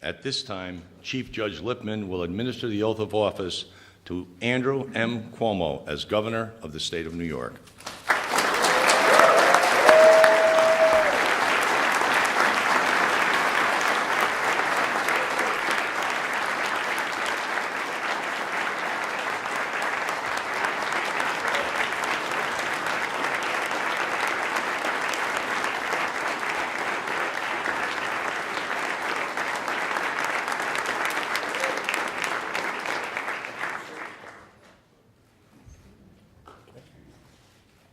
At this time, Chief Judge Lippman will administer the oath of office to Andrew M. Cuomo as Governor of the State of New York.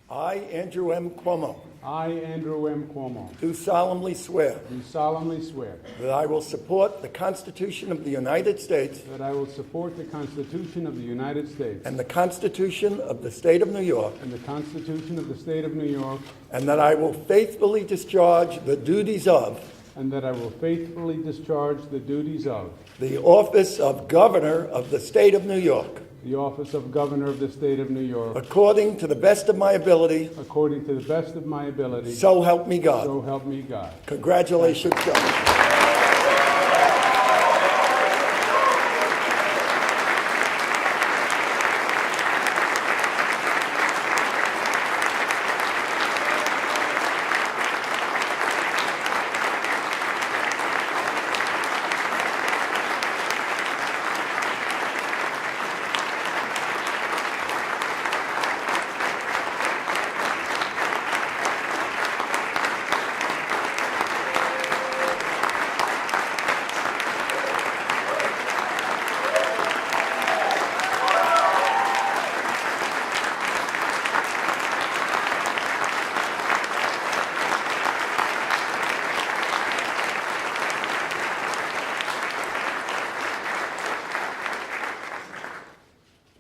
I, Andrew M. Cuomo, I, Andrew M. Cuomo, do solemnly swear do solemnly swear that I will support the Constitution of the United States that I will support the Constitution of the United States and the Constitution of the State of New York, and the Constitution of the State of New York, and that I will faithfully discharge the duties of and that I will faithfully discharge the duties of the office of Governor of the State of New York, the office of Governor of the State of New York, according to the best of my ability, according to the best of my ability, so help me God. so help me God. Congratulations, Judge.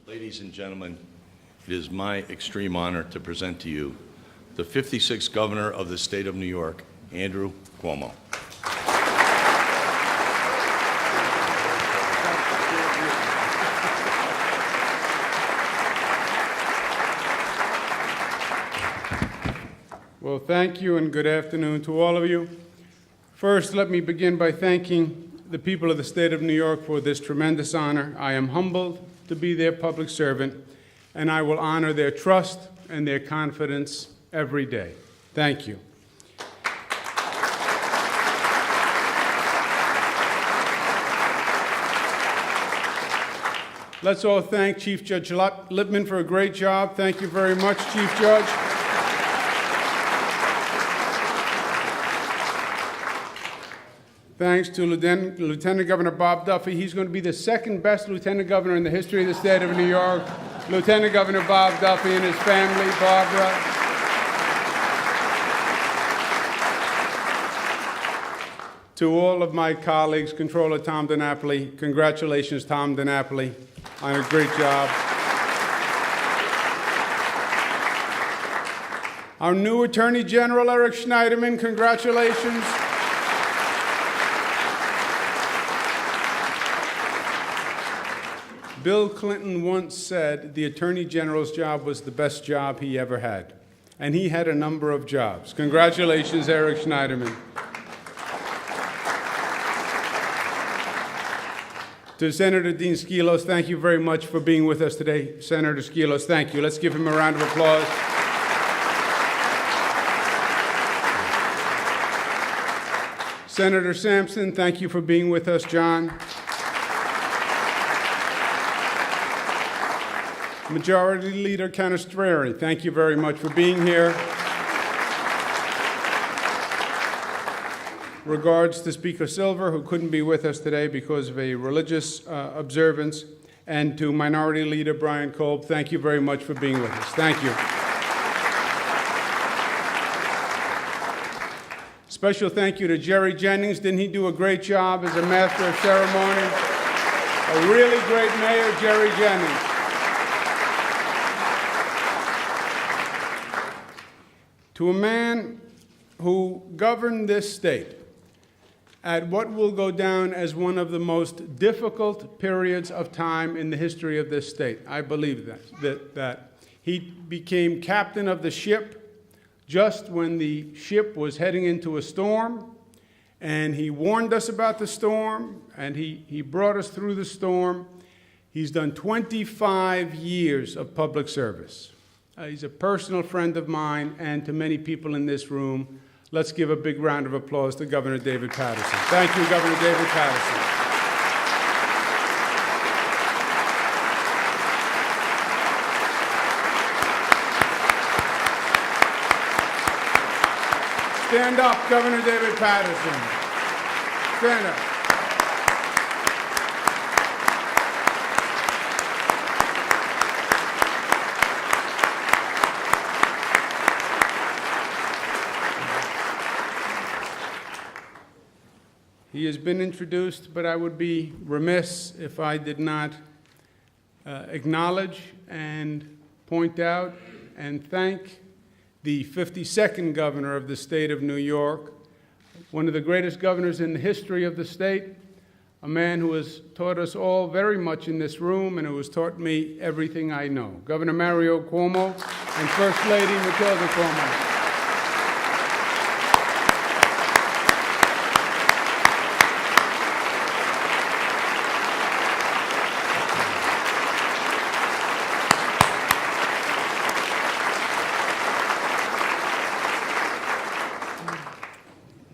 Ladies and gentlemen, it is my extreme honor to present to you the 56th Governor of the State of New York, Andrew Cuomo. Well, thank you and good afternoon to all of you. First, let me begin by thanking the people of the State of New York for this tremendous honor. I am humbled to be their public servant, and I will honor their trust and their confidence every day. Thank you. Let's all thank Chief Judge Lippman for a great job. Thank you very much, Chief Judge. Thanks to Lieutenant Governor Bob Duffy. He's going to be the second best Lieutenant Governor in the history of the State of New York. Lieutenant Governor Bob Duffy and his family, Barbara. To all of my colleagues, Controller Tom DiNapoli, congratulations, Tom DiNapoli, on a great job. Our new Attorney General, Eric Schneiderman, congratulations. Bill Clinton once said the Attorney General's job was the best job he ever had. And he had a number of jobs. Congratulations, Eric Schneiderman. To Senator Dean Skelos, thank you very much for being with us today. Senator Skelos, thank you. Let's give him a round of applause. Senator Sampson, thank you for being with us, John. Majority Leader Canestrari, thank you very much for being here. Regards to Speaker Silver, who couldn't be with us today because of a religious observance, and to Minority Leader Brian Kolb, thank you very much for being with us. Thank you. Special thank you to Jerry Jennings. Didn't he do a great job as a master of ceremony? A really great mayor, Jerry Jennings. To a man who governed this state at what will go down as one of the most difficult periods of time in the history of this state. I believe that he became captain of the ship just when the ship was heading into a storm, And he warned us about the storm, and he brought us through the storm. He's done 25 years of public service. He's a personal friend of mine, and to many people in this room, let's give a big round of applause to Governor David Paterson. Thank you, Governor David Paterson. Stand up, Governor David Paterson. Stand up. He has been introduced, but I would be remiss if I did not acknowledge and point out and thank the 52nd governor of the state of New York, one of the greatest governors in the history of the state, a man who has taught us all very much in this room and who has taught me everything I know. Governor Mario Cuomo and First Lady Matilda Cuomo.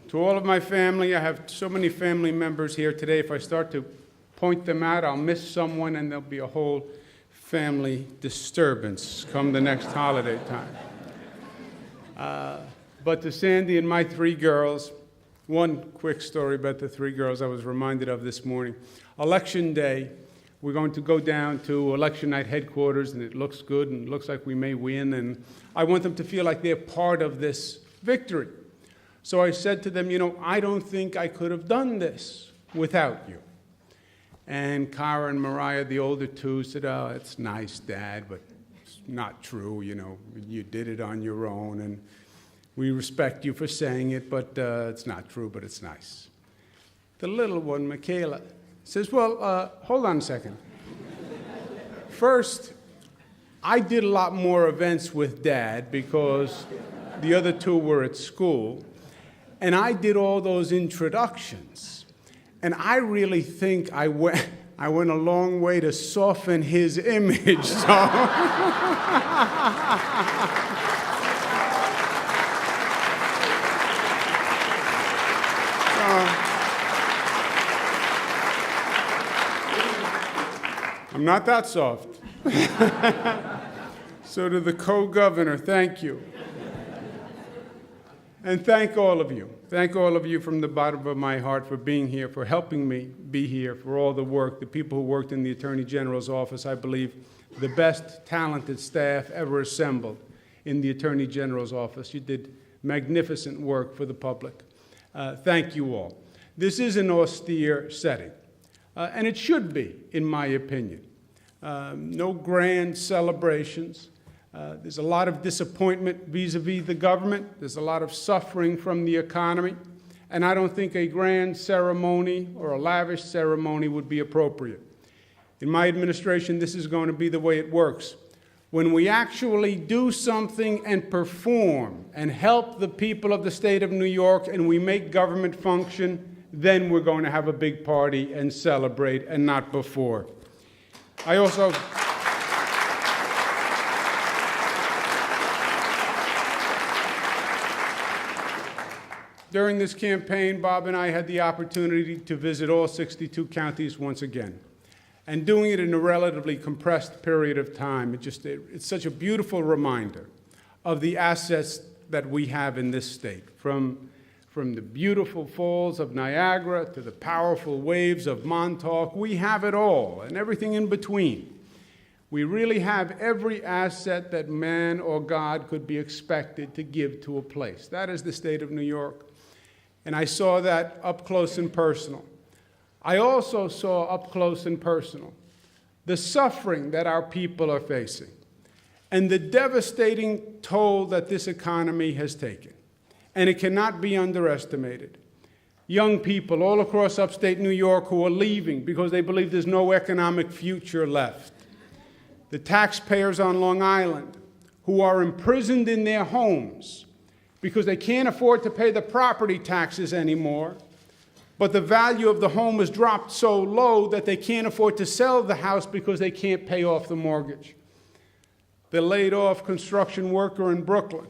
To all of my family, I have so many family members here today. If I start to point them out, I'll miss someone, and there'll be a whole family disturbance come the next holiday time. But to Sandy and my three girls, one quick story about the three girls I was reminded of this morning. Election day, we're going to go down to election night headquarters, and it looks good, and it looks like we may win, and I want them to feel like they're part of this victory. So I said to them, I don't think I could have done this without you. And Cara and Mariah, the older two, said, oh, it's nice, Dad, but it's not true, you did it on your own, and we respect you for saying it, but it's not true, but it's nice. The little one, Michaela, says, well, hold on a second. First, I did a lot more events with Dad because the other two were at school. And I did all those introductions. And I really think I went a long way to soften his image. So I'm not that soft. So to the co-governor, thank you. And thank all of you. Thank all of you from the bottom of my heart for being here, for helping me be here, for all the work, the people who worked in the Attorney General's office. I believe the best talented staff ever assembled in the Attorney General's office. You did magnificent work for the public. Thank you all. This is an austere setting, and it should be, in my opinion. No grand celebrations. There's a lot of disappointment vis-a-vis the government. There's a lot of suffering from the economy. And I don't think a grand ceremony or a lavish ceremony would be appropriate. In my administration, this is going to be the way it works. When we actually do something and perform and help the people of the state of New York and we make government function, then we're going to have a big party and celebrate, and not before. I also... During this campaign, Bob and I had the opportunity to visit all 62 counties once again. And doing it in a relatively compressed period of time, it's such a beautiful reminder of the assets that we have in this state, from the beautiful falls of Niagara to the powerful waves of Montauk. We have it all, and everything in between. We really have every asset that man or God could be expected to give to a place. That is the state of New York. And I saw that up close and personal. I also saw up close and personal the suffering that our people are facing and the devastating toll that this economy has taken. And it cannot be underestimated. Young people all across upstate New York who are leaving because they believe there's no economic future left. The taxpayers on Long Island who are imprisoned in their homes because they can't afford to pay the property taxes anymore, but the value of the home has dropped so low that they can't afford to sell the house because they can't pay off the mortgage. The laid-off construction worker in Brooklyn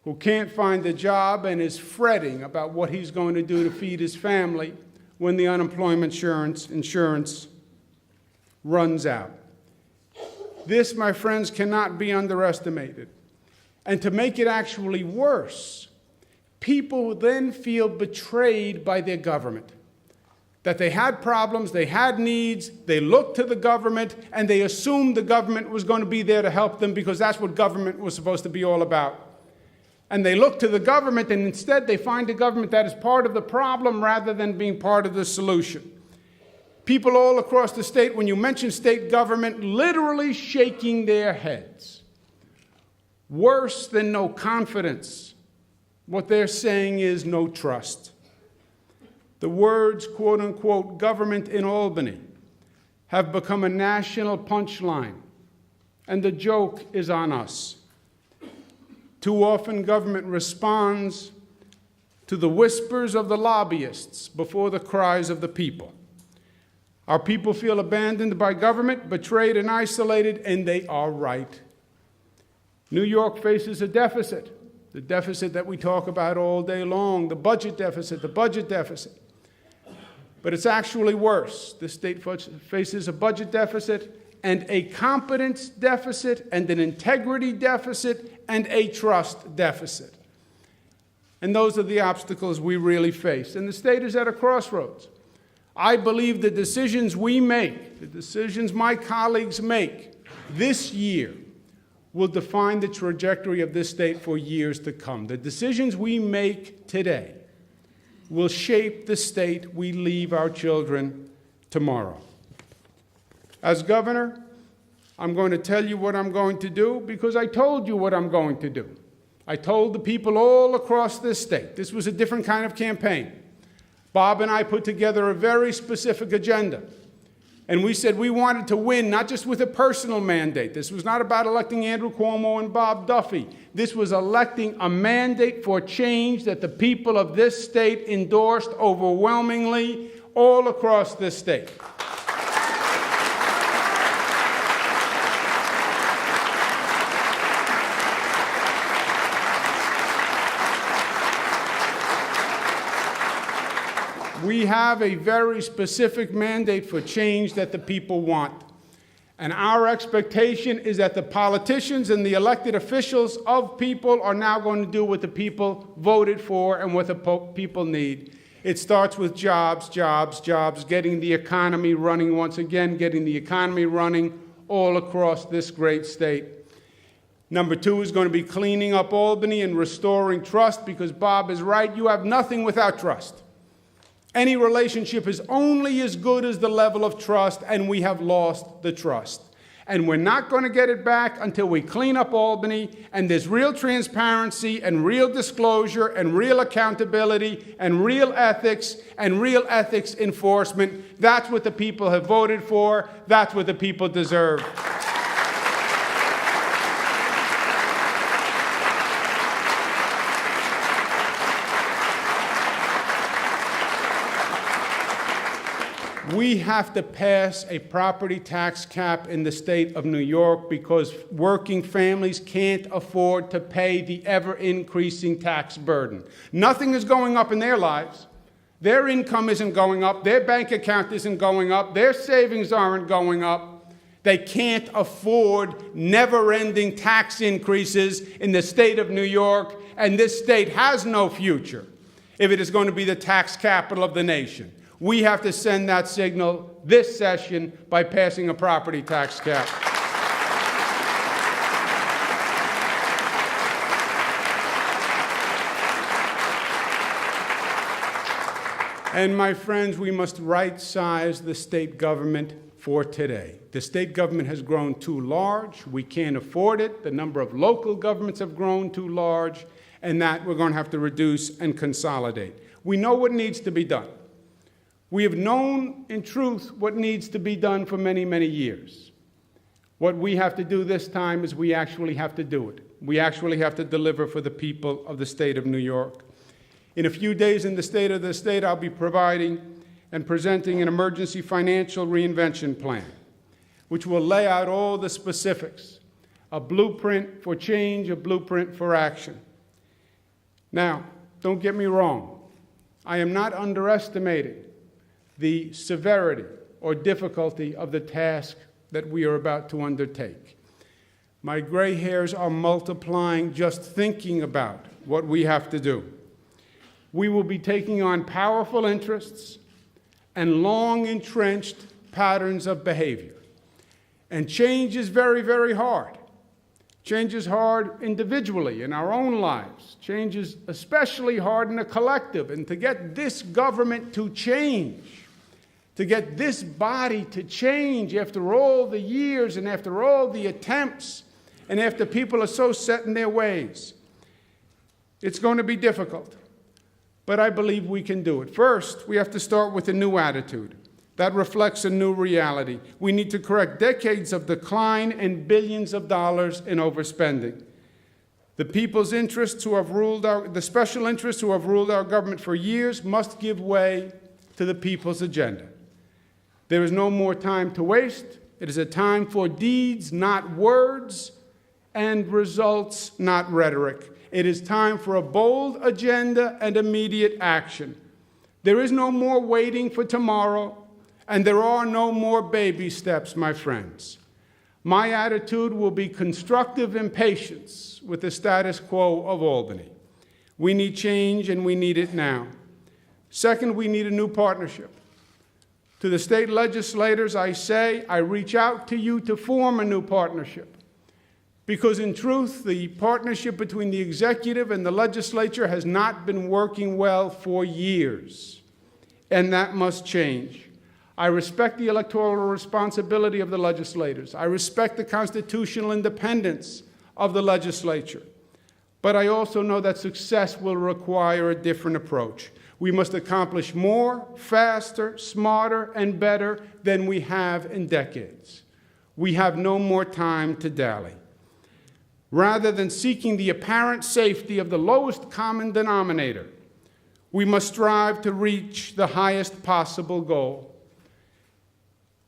who can't find a job and is fretting about what he's going to do to feed his family when the unemployment insurance runs out. This, my friends, cannot be underestimated. And to make it actually worse, people then feel betrayed by their government. That they had problems, they had needs, they looked to the government, and they assumed the government was going to be there to help them because that's what government was supposed to be all about. And they look to the government, and instead they find a government that is part of the problem rather than being part of the solution. People all across the state, when you mention state government, literally shaking their heads. Worse than no confidence, what they're saying is no trust. The words, quote unquote, government in Albany have become a national punchline, and the joke is on us. Too often, government responds to the whispers of the lobbyists before the cries of the people. Our people feel abandoned by government, betrayed and isolated, and they are right. New York faces a deficit, the deficit that we talk about all day long, the budget deficit, the budget deficit. But it's actually worse. The state faces a budget deficit and a competence deficit and an integrity deficit and a trust deficit. And those are the obstacles we really face. And the state is at a crossroads. I believe the decisions we make, the decisions my colleagues make this year will define the trajectory of this state for years to come. The decisions we make today will shape the state we leave our children tomorrow. As governor, I'm going to tell you what I'm going to do because I told you what I'm going to do. I told the people all across this state. This was a different kind of campaign. Bob and I put together a very specific agenda. And we said we wanted to win, not just with a personal mandate. This was not about electing Andrew Cuomo and Bob Duffy. This was electing a mandate for change that the people of this state endorsed overwhelmingly all across this state. We have a very specific mandate for change that the people want. And our expectation is that the politicians and the elected officials of people are now going to do what the people voted for and what the people need. It starts with jobs, jobs, jobs, getting the economy running once again, getting the economy running all across this great state. Number two is going to be cleaning up Albany and restoring trust, because Bob is right, you have nothing without trust. Any relationship is only as good as the level of trust, and we have lost the trust. And we're not going to get it back until we clean up Albany, and there's real transparency and real disclosure and real accountability and real ethics enforcement. That's what the people have voted for. That's what the people deserve. We have to pass a property tax cap in the state of New York because working families can't afford to pay the ever-increasing tax burden. Nothing is going up in their lives. Their income isn't going up. Their bank account isn't going up. Their savings aren't going up. They can't afford never-ending tax increases in the state of New York, and this state has no future if it is going to be the tax capital of the nation. We have to send that signal this session by passing a property tax cap. And my friends, we must right-size the state government for today. The state government has grown too large. We can't afford it. The number of local governments have grown too large, and that we're going to have to reduce and consolidate. We know what needs to be done. We have known, in truth, what needs to be done for many, many years. What we have to do this time is we actually have to do it. We actually have to deliver for the people of the state of New York. In a few days in the State of the State, I'll be providing and presenting an emergency financial reinvention plan, which will lay out all the specifics, a blueprint for change, a blueprint for action. Now, don't get me wrong. I am not underestimating the severity or difficulty of the task that we are about to undertake. My gray hairs are multiplying just thinking about what we have to do. We will be taking on powerful interests and long-entrenched patterns of behavior. And change is very, very hard. Change is hard individually in our own lives. Change is especially hard in a collective. And to get this government to change, to get this body to change after all the years and after all the attempts and after people are so set in their ways, it's going to be difficult. But I believe we can do it. First, we have to start with a new attitude that reflects a new reality. We need to correct decades of decline and billions of dollars in overspending. The people's interests who have ruled the special interests who have ruled our government for years must give way to the people's agenda. There is no more time to waste. It is a time for deeds, not words, and results, not rhetoric. It is time for a bold agenda and immediate action. There is no more waiting for tomorrow, and there are no more baby steps, my friends. My attitude will be constructive impatience with the status quo of Albany. We need change, and we need it now. Second, we need a new partnership. To the state legislators, I say, I reach out to you to form a new partnership. Because in truth, the partnership between the executive and the legislature has not been working well for years, and that must change. I respect the electoral responsibility of the legislators. I respect the constitutional independence of the legislature. But I also know that success will require a different approach. We must accomplish more, faster, smarter, and better than we have in decades. We have no more time to dally. Rather than seeking the apparent safety of the lowest common denominator, we must strive to reach the highest possible goal.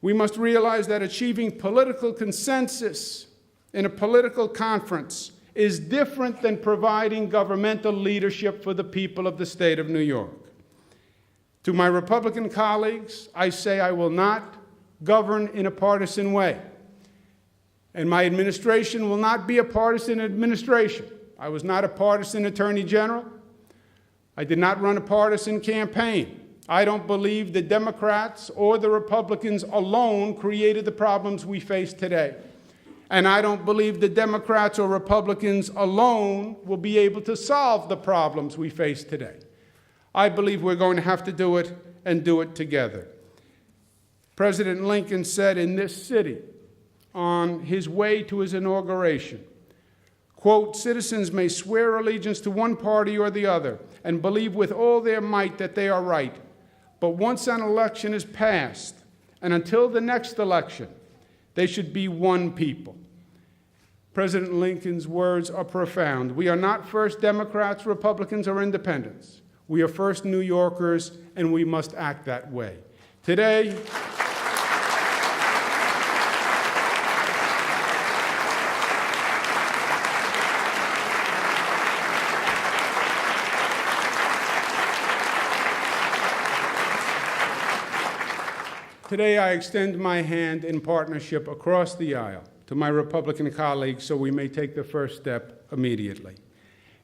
We must realize that achieving political consensus in a political conference is different than providing governmental leadership for the people of the state of New York. To my Republican colleagues, I say I will not govern in a partisan way. And my administration will not be a partisan administration. I was not a partisan attorney general. I did not run a partisan campaign. I don't believe the Democrats or the Republicans alone created the problems we face today. And I don't believe the Democrats or Republicans alone will be able to solve the problems we face today. I believe we're going to have to do it and do it together. President Lincoln said in this city, on his way to his inauguration, quote, "Citizens may swear allegiance to one party or the other and believe with all their might that they are right. But once an election is passed, and until the next election, they should be one people." President Lincoln's words are profound. We are not first Democrats, Republicans, or Independents. We are first New Yorkers, and we must act that way. Today, I extend my hand in partnership across the aisle to my Republican colleagues so we may take the first step immediately.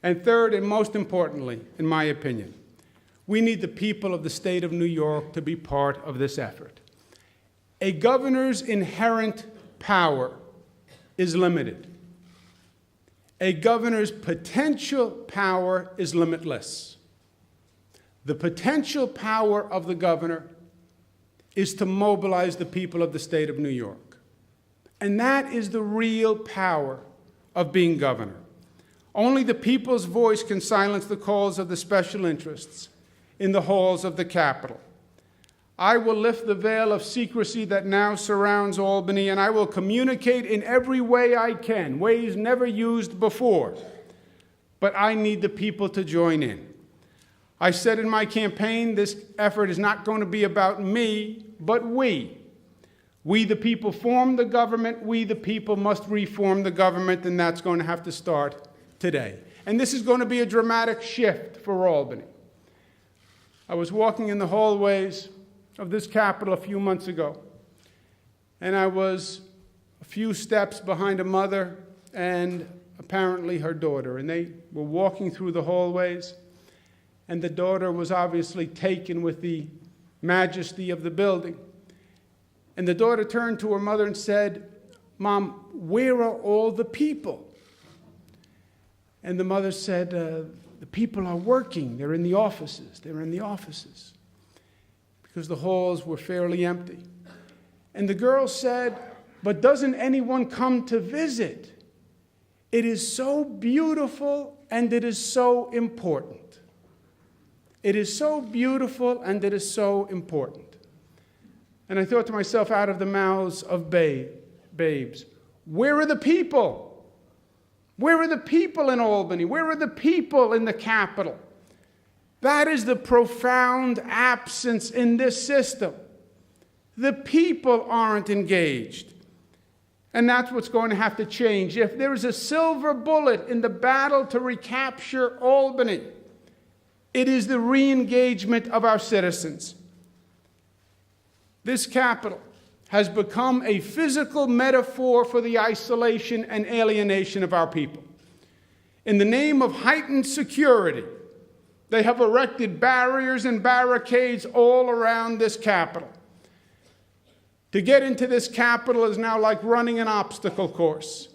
And third, and most importantly, in my opinion, we need the people of the state of New York to be part of this effort. A governor's inherent power is limited. A governor's potential power is limitless. The potential power of the governor is to mobilize the people of the state of New York. And that is the real power of being governor. Only the people's voice can silence the calls of the special interests in the halls of the Capitol. I will lift the veil of secrecy that now surrounds Albany, and I will communicate in every way I can, ways never used before. But I need the people to join in. I said in my campaign, this effort is not going to be about me, but we. We, the people, form the government. We, the people, must reform the government, and that's going to have to start today. And this is going to be a dramatic shift for Albany. I was walking in the hallways of this Capitol a few months ago, and I was a few steps behind a mother and apparently her daughter, and they were walking through the hallways, and the daughter was obviously taken with the majesty of the building. And the daughter turned to her mother and said, "Mom, where are all the people?" And the mother said, "The people are working. They're in the offices. They're in the offices." Because the halls were fairly empty. And the girl said, "But doesn't anyone come to visit? It is so beautiful and it is so important. It is so beautiful and it is so important." And I thought to myself, out of the mouths of babes, where are the people? Where are the people in Albany? Where are the people in the Capitol? That is the profound absence in this system. The people aren't engaged. And that's what's going to have to change. If there is a silver bullet in the battle to recapture Albany, it is the re-engagement of our citizens. This Capitol has become a physical metaphor for the isolation and alienation of our people. In the name of heightened security, they have erected barriers and barricades all around this Capitol. To get into this Capitol is now like running an obstacle course,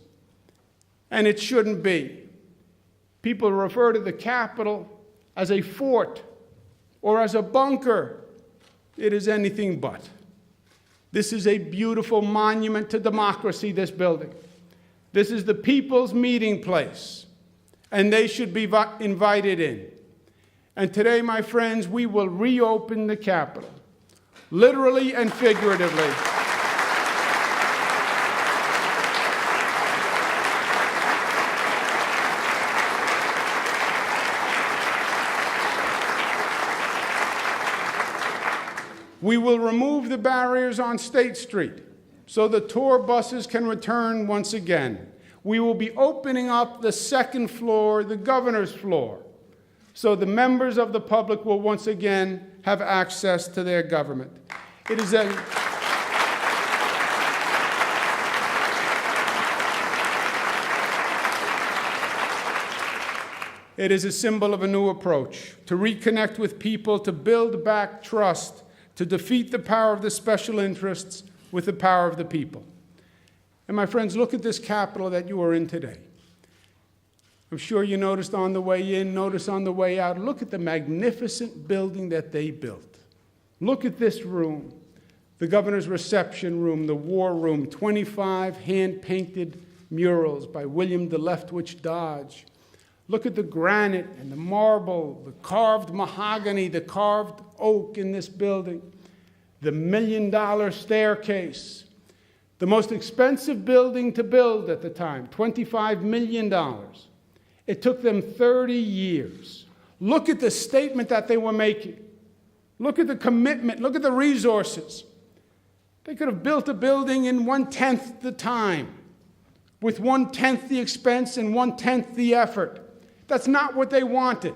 and it shouldn't be. People refer to the Capitol as a fort or as a bunker. It is anything but. This is a beautiful monument to democracy, this building. This is the people's meeting place, and they should be invited in. And today, my friends, we will reopen the Capitol, literally and figuratively. We will remove the barriers on State Street so the tour buses can return once again. We will be opening up the second floor, the governor's floor, so the members of the public will once again have access to their government. It is a symbol of a new approach, to reconnect with people, to build back trust, to defeat the power of the special interests with the power of the people. And my friends, look at this Capitol that you are in today. I'm sure you noticed on the way in, notice on the way out. Look at the magnificent building that they built. Look at this room, the governor's reception room, the war room, 25 hand-painted murals by William de Leftwich Dodge. Look at the granite and the marble, the carved mahogany, the carved oak in this building, the $1 million staircase, the most expensive building to build at the time, $25 million. It took them 30 years. Look at the statement that they were making. Look at the commitment. Look at the resources. They could have built a building in 1/10 the time, with 1/10 the expense and 1/10 the effort. That's not what they wanted.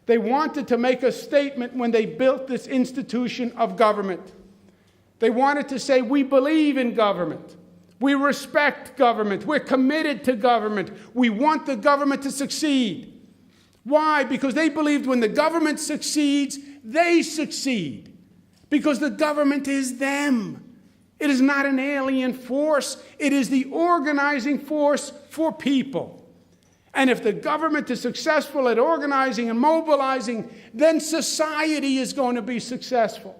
They wanted to make a statement when they built this institution of government. They wanted to say, we believe in government. We respect government. We're committed to government. We want the government to succeed. Why? Because they believed when the government succeeds, they succeed. Because the government is them. It is not an alien force. It is the organizing force for people. And if the government is successful at organizing and mobilizing, then society is going to be successful.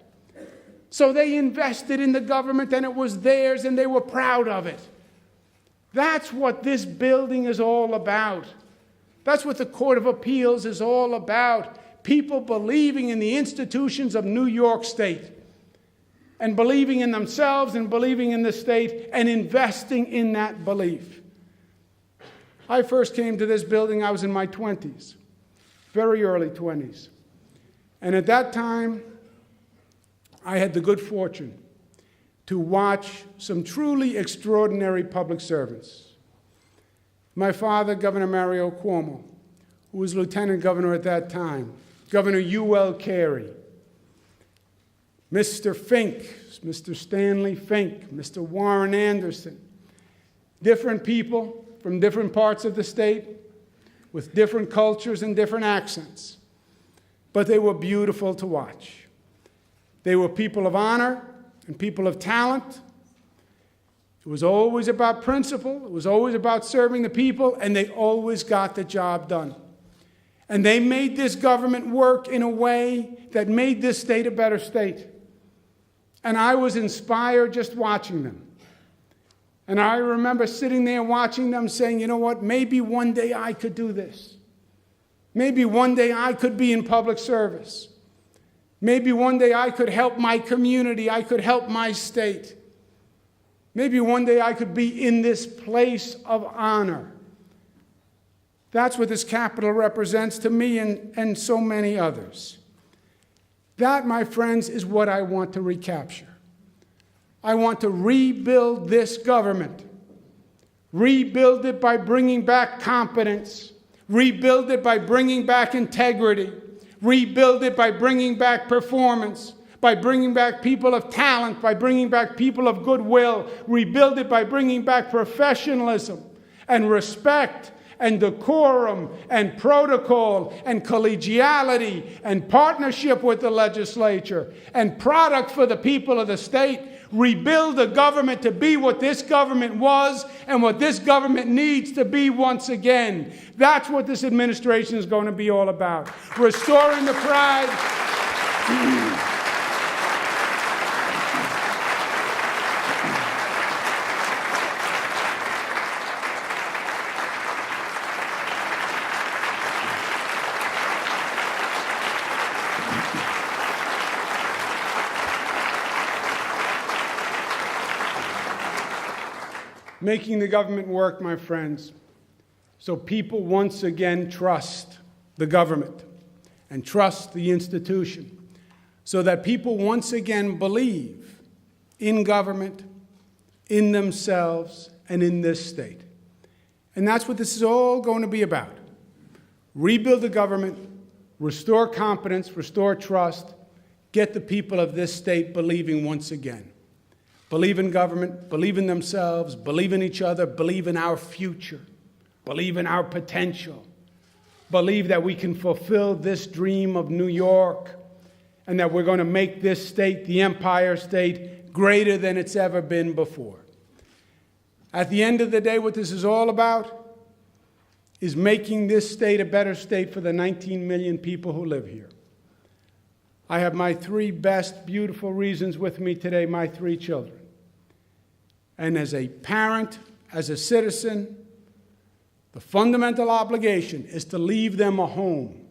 So they invested in the government, and it was theirs, and they were proud of it. That's what this building is all about. That's what the Court of Appeals is all about. People believing in the institutions of New York State, and believing in themselves and believing in the state and investing in that belief. I first came to this building, I was in my 20s, very early 20s. And at that time, I had the good fortune to watch some truly extraordinary public servants. My father, Governor Mario Cuomo, who was lieutenant governor at that time, Governor U.L. Carey, Mr. Fink, Mr. Stanley Fink, Mr. Warren Anderson, different people from different parts of the state with different cultures and different accents, but they were beautiful to watch. They were people of honor and people of talent. It was always about principle. It was always about serving the people, and they always got the job done. And they made this government work in a way that made this state a better state. And I was inspired just watching them. And I remember sitting there watching them saying, you know what, maybe one day I could do this. Maybe one day I could be in public service. Maybe one day I could help my community, I could help my state. Maybe one day I could be in this place of honor. That's what this Capitol represents to me and so many others. That, my friends, is what I want to recapture. I want to rebuild this government. Rebuild it by bringing back competence. Rebuild it by bringing back integrity. Rebuild it by bringing back performance, by bringing back people of talent, by bringing back people of goodwill. Rebuild it by bringing back professionalism and respect and decorum and protocol and collegiality and partnership with the legislature and product for the people of the state. Rebuild the government to be what this government was and what this government needs to be once again. That's what this administration is going to be all about. Restoring the pride. Making the government work, my friends, so people once again trust the government and trust the institution, so that people once again believe in government, in themselves, and in this state. And that's what this is all going to be about. Rebuild the government, restore competence, restore trust, get the people of this state believing once again. Believe in government, believe in themselves, believe in each other, believe in our future, believe in our potential, believe that we can fulfill this dream of New York and that we're going to make this state, the Empire State, greater than it's ever been before. At the end of the day, what this is all about is making this state a better state for the 19 million people who live here. I have my three best, beautiful reasons with me today, my three children. And as a parent, as a citizen, the fundamental obligation is to leave them a home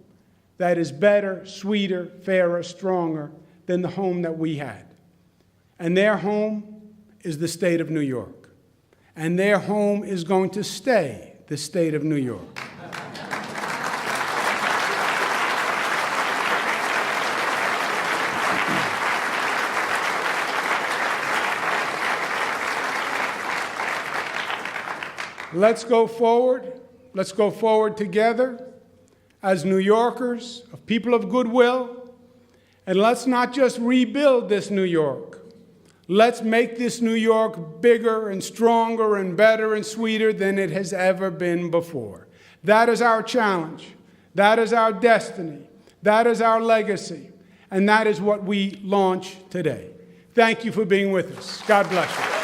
that is better, sweeter, fairer, stronger than the home that we had. And their home is the state of New York. And their home is going to stay the state of New York. Let's go forward. Let's go forward together as New Yorkers, of people of goodwill. And let's not just rebuild this New York. Let's make this New York bigger and stronger and better and sweeter than it has ever been before. That is our challenge. That is our destiny. That is our legacy. And that is what we launch today. Thank you for being with us. God bless you.